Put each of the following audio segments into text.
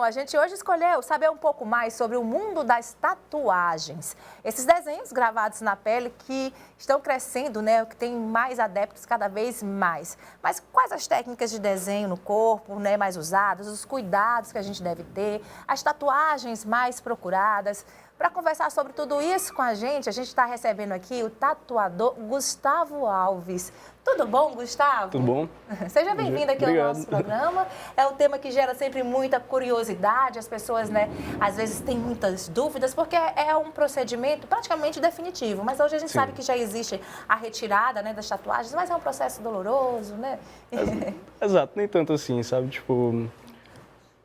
a gente hoje escolheu saber um pouco mais sobre o mundo das tatuagens. Esses desenhos gravados na pele que estão crescendo, né? Que tem mais adeptos cada vez mais. Mas quais as técnicas de desenho no corpo, né, mais usadas, os cuidados que a gente deve ter, as tatuagens mais procuradas? Para conversar sobre tudo isso com a gente está recebendo aqui o tatuador Gustavo Alves. Tudo bom, Gustavo? Tudo bom. Seja bem-vindo aqui ao nosso programa. É um tema que gera sempre muita curiosidade. As pessoas, né, às vezes têm muitas dúvidas, porque é um procedimento praticamente definitivo. Mas hoje a gente sabe que já existe a retirada, né, das tatuagens, mas é um processo doloroso, né? Exato, nem tanto assim, sabe? Tipo,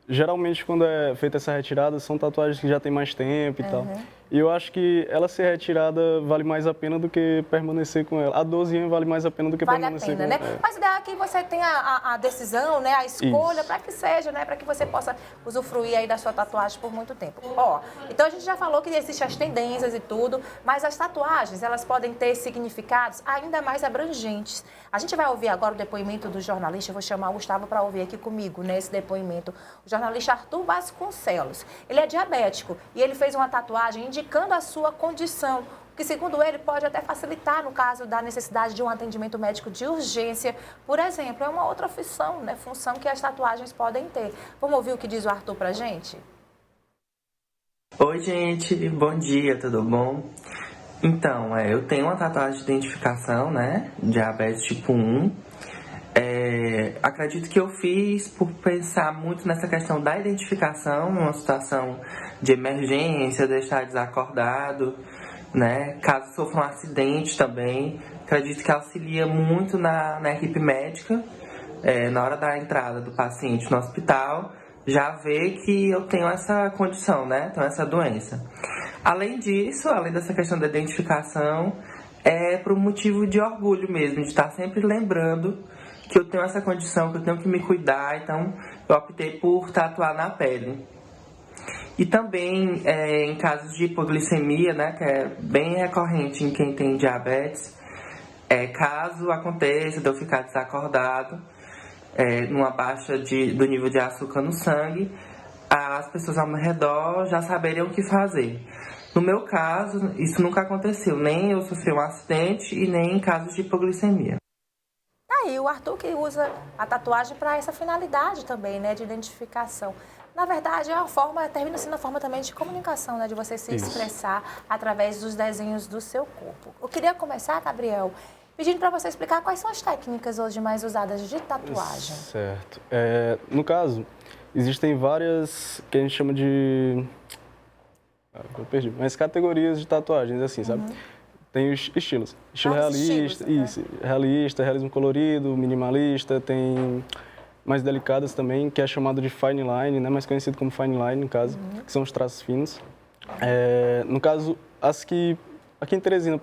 geralmente quando é feita essa retirada são tatuagens que já tem mais tempo e tal. E eu acho que ela ser retirada vale mais a pena do que permanecer com ela. A dorzinha vale mais a pena do que permanecer com ela. Né? Mas o ideal é que você tenha a decisão, né, a escolha, para que seja, né, para que você possa usufruir aí da sua tatuagem por muito tempo. Ó, então a gente já falou que existem as tendências e tudo, mas as tatuagens, elas podem ter significados ainda mais abrangentes. A gente vai ouvir agora o depoimento do jornalista, eu vou chamar o Gustavo para ouvir aqui comigo, né, esse depoimento. O jornalista Arthur Vasconcelos. Ele é diabético e ele fez uma tatuagem indicando a sua condição, que segundo ele pode até facilitar no caso da necessidade de um atendimento médico de urgência, por exemplo. É uma outra função, né, função que as tatuagens podem ter. Vamos ouvir o que diz o Arthur pra gente? Oi, gente, bom dia, tudo bom? Então, eu tenho uma tatuagem de identificação, né, diabetes tipo 1. Acredito que eu fiz por pensar muito nessa questão da identificação, numa situação de emergência, deixar desacordado, né? Caso sofra um acidente também, acredito que auxilia muito na equipe médica, na hora da entrada do paciente no hospital, já vê que eu tenho essa condição, né? Tenho essa doença. Além disso, além dessa questão da identificação, é por um motivo de orgulho mesmo, de estar sempre lembrando que eu tenho essa condição, que eu tenho que me cuidar, então eu optei por tatuar na pele. E também em casos de hipoglicemia, né, que é bem recorrente em quem tem diabetes, caso aconteça de eu ficar desacordado, numa baixa do nível de açúcar no sangue, as pessoas ao meu redor já saberiam o que fazer. No meu caso, isso nunca aconteceu, nem eu sofri um acidente e nem em casos de hipoglicemia. Aí o Arthur que usa a tatuagem para essa finalidade também, né, de identificação. Na verdade, é uma forma, termina sendo uma forma também de comunicação, né, de você se expressar através dos desenhos do seu corpo. Eu queria começar, Gabriel, pedindo para você explicar quais são as técnicas hoje mais usadas de tatuagem. Certo. No caso, existem várias que a gente chama de... eu perdi, mas categorias de tatuagens, assim, sabe? Tem os estilos. Estilo realista, realista, realismo colorido, minimalista, tem mais delicadas também, que é chamado de fine line, né? Mais conhecido como fine line, no caso, que são os traços finos. No caso, as que, aqui em Teresina,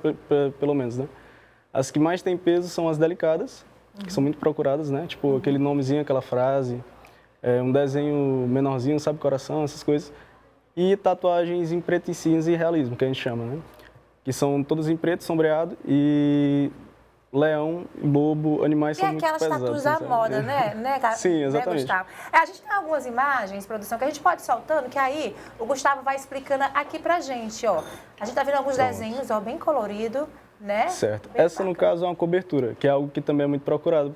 pelo menos, né? As que mais têm peso são as delicadas, que são muito procuradas, né? Tipo, aquele nomezinho, aquela frase, um desenho menorzinho, sabe, coração, essas coisas. E tatuagens em preto e cinza e realismo, que a gente chama, né? Que são todos em preto, sombreado, e leão, lobo, animais são muito pesados. E aquelas tatuas à moda, né? Sim, exatamente. Né, Gustavo? A gente tem algumas imagens, produção, que a gente pode ir soltando, que aí o Gustavo vai explicando aqui pra gente, ó. A gente tá vendo alguns desenhos, ó, bem colorido, né? Certo. Bem Essa, no caso, é uma cobertura, que é algo que também é muito procurado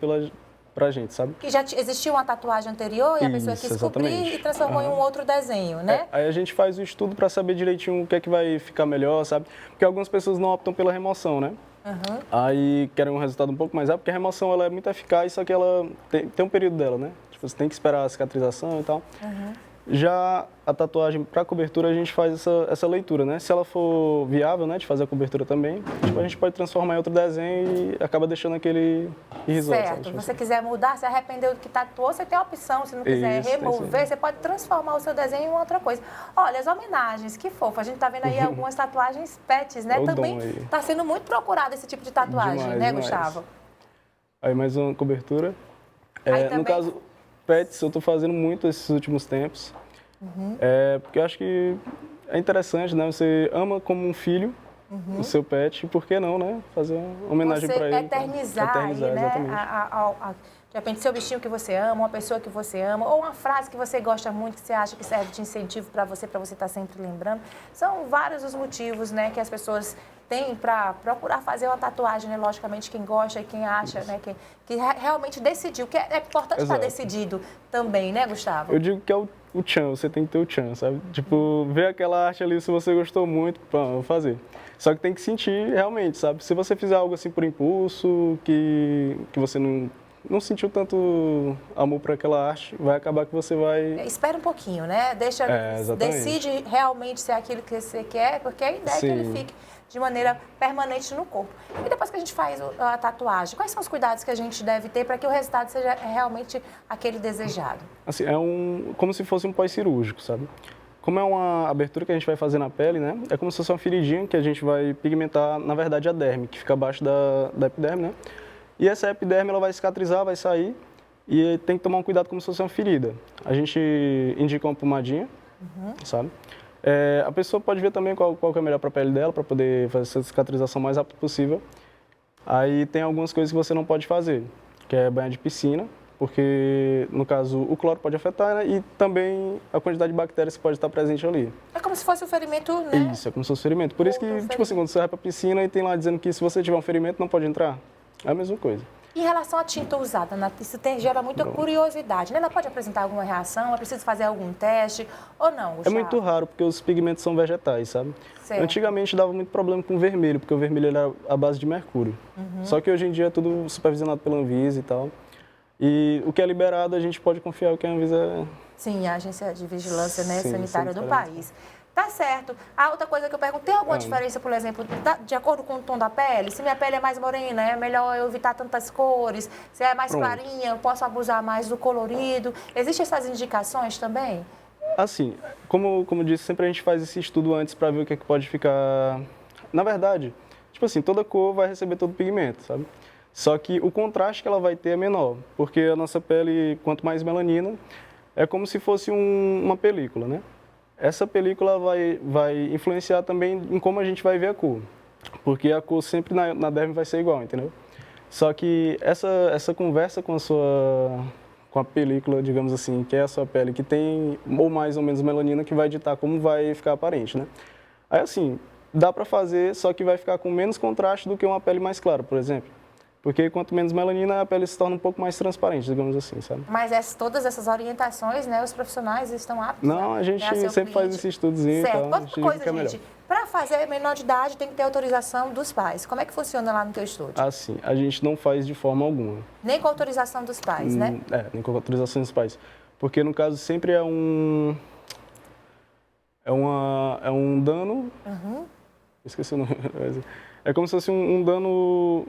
pra gente, sabe? Que já existia uma tatuagem anterior e a pessoa quis cobrir e transformou em um outro desenho, né? Aí a gente faz o estudo para saber direitinho o que é que vai ficar melhor, sabe? Porque algumas pessoas não optam pela remoção, né? Aí querem um resultado um pouco mais rápido, porque a remoção ela é muito eficaz, só que ela tem um período dela, né? Tipo, você tem que esperar a cicatrização e tal. Já a tatuagem para cobertura, a gente faz essa leitura, né? Se ela for viável, né, de fazer a cobertura também, tipo, a gente pode transformar em outro desenho e acaba deixando aquele irrisório. Certo. Se você quiser mudar, se arrependeu do que tatuou, você tem a opção. Se não quiser remover, você pode transformar o seu desenho em outra coisa. Olha, as homenagens, que fofo. A gente tá vendo aí algumas tatuagens pets, né? Também tá sendo muito procurado esse tipo de tatuagem, né, Gustavo? Aí mais uma cobertura. Também... No caso, pets, eu tô fazendo muito esses últimos tempos. Porque eu acho que é interessante, né? Você ama como um filho, o seu pet, por que não, né? Fazer uma homenagem para ele. Eternizar aí, né? Exatamente. De repente, seu bichinho que você ama, uma pessoa que você ama, ou uma frase que você gosta muito, que você acha que serve de incentivo para você estar sempre lembrando. São vários os motivos, né, que as pessoas têm para procurar fazer uma tatuagem, né? Logicamente, quem gosta e quem acha, né, que realmente decidiu, que é importante estar decidido também, né, Gustavo? Eu digo que é o tchan, você tem que ter o tchan, sabe? Tipo, ver aquela arte ali, se você gostou muito, vou fazer. Só que tem que sentir realmente, sabe? Se você fizer algo assim por impulso, que você não sentiu tanto amor por aquela arte, vai acabar que você vai... Espera um pouquinho, né? Decide realmente se é aquilo que você quer, porque a ideia é que ele fique de maneira permanente no corpo. E depois que a gente faz a tatuagem, quais são os cuidados que a gente deve ter para que o resultado seja realmente aquele desejado? Assim, como se fosse um pós-cirúrgico, sabe? Como é uma abertura que a gente vai fazer na pele, né? É como se fosse uma feridinha que a gente vai pigmentar, na verdade, a derme, que fica abaixo da epiderme, né? E essa epiderme ela vai cicatrizar, vai sair e tem que tomar um cuidado como se fosse uma ferida. A gente indica uma pomadinha, sabe? A pessoa pode ver também qual que é melhor para a pele dela, para poder fazer essa cicatrização o mais rápido possível. Aí tem algumas coisas que você não pode fazer, que é banho de piscina, porque, no caso, o cloro pode afetar, né? E também a quantidade de bactérias que pode estar presente ali. É como se fosse um ferimento, né? Isso, é como se fosse um ferimento. Por isso que, tipo assim, quando você vai para a piscina e tem lá dizendo que se você tiver um ferimento não pode entrar, é a mesma coisa. Em relação à tinta usada, isso gera muita curiosidade, né? Ela pode apresentar alguma reação? É preciso fazer algum teste ou não, Gustavo? É muito raro, porque os pigmentos são vegetais, sabe? Certo. Antigamente dava muito problema com o vermelho, porque o vermelho era a base de mercúrio. Só que hoje em dia é tudo supervisionado pela Anvisa e tal. E o que é liberado, a gente pode confiar o que a Anvisa... Sim, a Agência de Vigilância, né, Sanitária do país. Tá certo. A outra coisa que eu pergunto, tem alguma diferença, por exemplo, de acordo com o tom da pele? Se minha pele é mais morena, é melhor eu evitar tantas cores? Se é mais clarinha, eu posso abusar mais do colorido? Existem essas indicações também? Assim, como disse, sempre a gente faz esse estudo antes para ver o que pode ficar... Na verdade, tipo assim, toda cor vai receber todo o pigmento, sabe? Só que o contraste que ela vai ter é menor, porque a nossa pele, quanto mais melanina, é como se fosse uma película, né? Essa película vai influenciar também em como a gente vai ver a cor, porque a cor sempre na derme vai ser igual, entendeu? Só que essa conversa com a película, digamos assim, que é a sua pele, que tem ou mais ou menos melanina, que vai ditar como vai ficar aparente, né? Aí assim, dá pra fazer, só que vai ficar com menos contraste do que uma pele mais clara, por exemplo. Porque quanto menos melanina, a pele se torna um pouco mais transparente, digamos assim, sabe? Mas todas essas orientações, né, os profissionais estão aptos? Não, a gente sempre faz esse estudozinho. Certo. Então, outra coisa, gente, para fazer menor de idade tem que ter autorização dos pais. Como é que funciona lá no teu estúdio? Assim, a gente não faz de forma alguma. Nem com autorização dos pais, né? Nem com autorização dos pais. Porque, no caso, sempre é um dano... Esqueci o nome. É como se fosse um dano...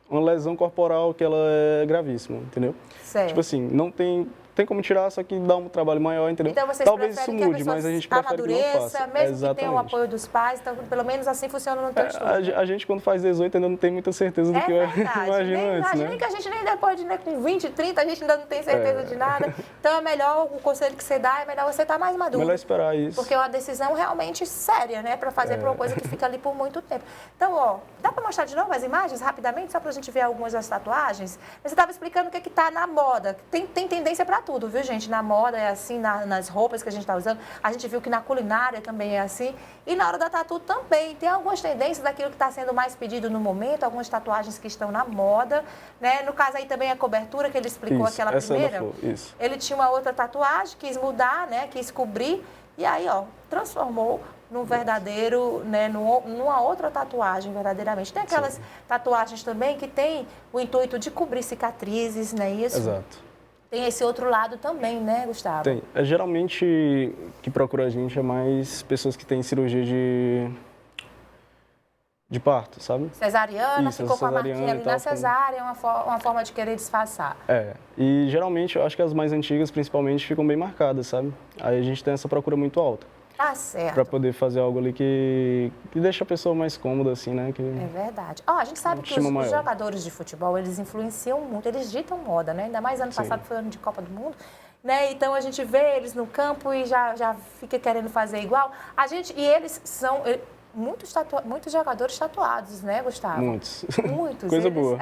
Uma lesão corporal que ela é gravíssima, entendeu? Certo. Tipo assim, não tem como tirar, só que dá um trabalho maior, entendeu? Então vocês Talvez isso preferem mude, que a mas a gente prefere que não faça. Mesmo que tenha o apoio dos pais, então pelo menos assim funciona no teu estúdio. A gente quando faz 18 ainda não tem muita certeza do que imagina antes, né? Imagina que a gente nem depois de com 20, 30, a gente ainda não tem certeza de nada. Então é melhor, o conselho que você dá, é melhor você estar mais maduro. Melhor esperar isso. Porque é uma decisão realmente séria, né? Para fazer para uma coisa que fica ali por muito tempo. Então, ó, dá para mostrar de novo as imagens rapidamente, só para a gente ver algumas das tatuagens? Você estava explicando o que está na moda. Tem tendência para tudo, viu, gente? Na moda é assim, nas roupas que a gente está usando. A gente viu que na culinária também é assim. E na hora da tatu também. Tem algumas tendências daquilo que está sendo mais pedido no momento, algumas tatuagens que estão na moda, né? No caso aí também a cobertura que ele explicou, aquela primeira. Isso. Ele tinha uma outra tatuagem, quis mudar, né? Quis cobrir. E aí, ó, transformou num verdadeiro, né, numa outra tatuagem, verdadeiramente. Tem aquelas tatuagens também que tem o intuito de cobrir cicatrizes, não é isso? Exato. Tem esse outro lado também, né, Gustavo? Tem. Geralmente, que procura a gente é mais pessoas que têm cirurgia de parto, sabe? Cesariana, isso, ficou com a marquinha ali na cesárea, uma forma de querer disfarçar. E geralmente, eu acho que as mais antigas, principalmente, ficam bem marcadas, sabe? Aí a gente tem essa procura muito alta. Tá certo. Para poder fazer algo ali que deixa a pessoa mais cômoda, assim, né? É verdade. A gente sabe que os jogadores de futebol, eles influenciam muito, eles ditam moda, né? Ainda mais ano passado foi ano de Copa do Mundo, né? Então a gente vê eles no campo e já fica querendo fazer igual. E eles são... muitos jogadores tatuados, né, Gustavo? Muitos. Muitos. Coisa boa.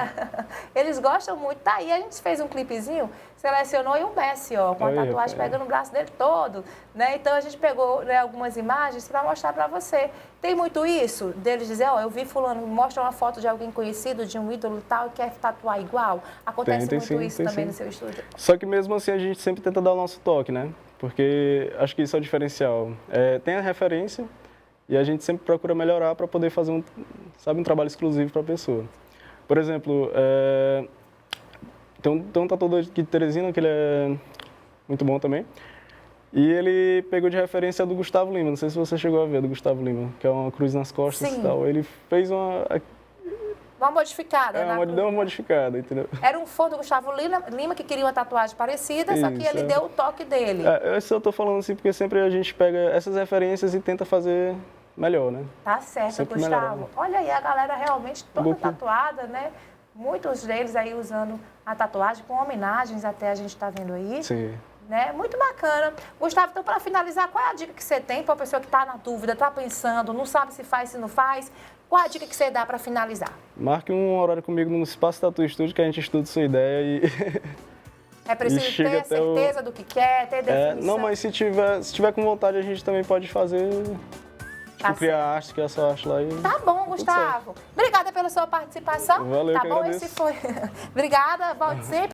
Eles gostam muito. Tá aí, a gente fez um clipezinho, selecionou e o Messi, ó, com a Aí, tatuagem rapaz. pegando o braço dele todo, né? Então a gente pegou, né, algumas imagens para mostrar para você. Tem muito isso deles dizer, ó, eu vi fulano, mostra uma foto de alguém conhecido, de um ídolo tal, e quer tatuar igual. Acontece Tem muito sim, isso tem também sim. no seu estúdio. Só que mesmo assim a gente sempre tenta dar o nosso toque, né? Porque acho que isso é o diferencial. Tem a referência e a gente sempre procura melhorar para poder fazer um trabalho exclusivo para a pessoa. Por exemplo, tem um tatuador aqui de Teresina que ele é muito bom também. E ele pegou de referência do Gustavo Lima, não sei se você chegou a ver, do Gustavo Lima, que é uma cruz nas costas Sim. e tal. Ele fez Uma modificada, né? deu uma modificada, entendeu? Era um fã do Gustavo Lima que queria uma tatuagem parecida, só que Isso, ele deu o toque dele. Isso eu tô falando assim porque sempre a gente pega essas referências e tenta fazer melhor, né? Tá certo, Sempre Gustavo. melhorando. Olha aí, a galera realmente toda Grupo. tatuada, né? Muitos deles aí usando a tatuagem com homenagens, até a gente tá vendo aí. Sim. Né? Muito bacana. Gustavo, então para finalizar, qual é a dica que você tem para a pessoa que está na dúvida, está pensando, não sabe se faz, se não faz? Qual é a dica que você dá para finalizar? Marque um horário comigo no Espaço Tatu Estúdio que a gente estuda sua ideia e... É preciso chega ter até o- certeza do que quer, ter definição. não, mas se tiver com vontade, a gente também pode fazer... Tá criar arte, criar sua arte lá e... Tá bom, Gustavo. Obrigada pela sua participação. Valeu, tá que bom? agradeço. Esse foi. Obrigada, volte sempre.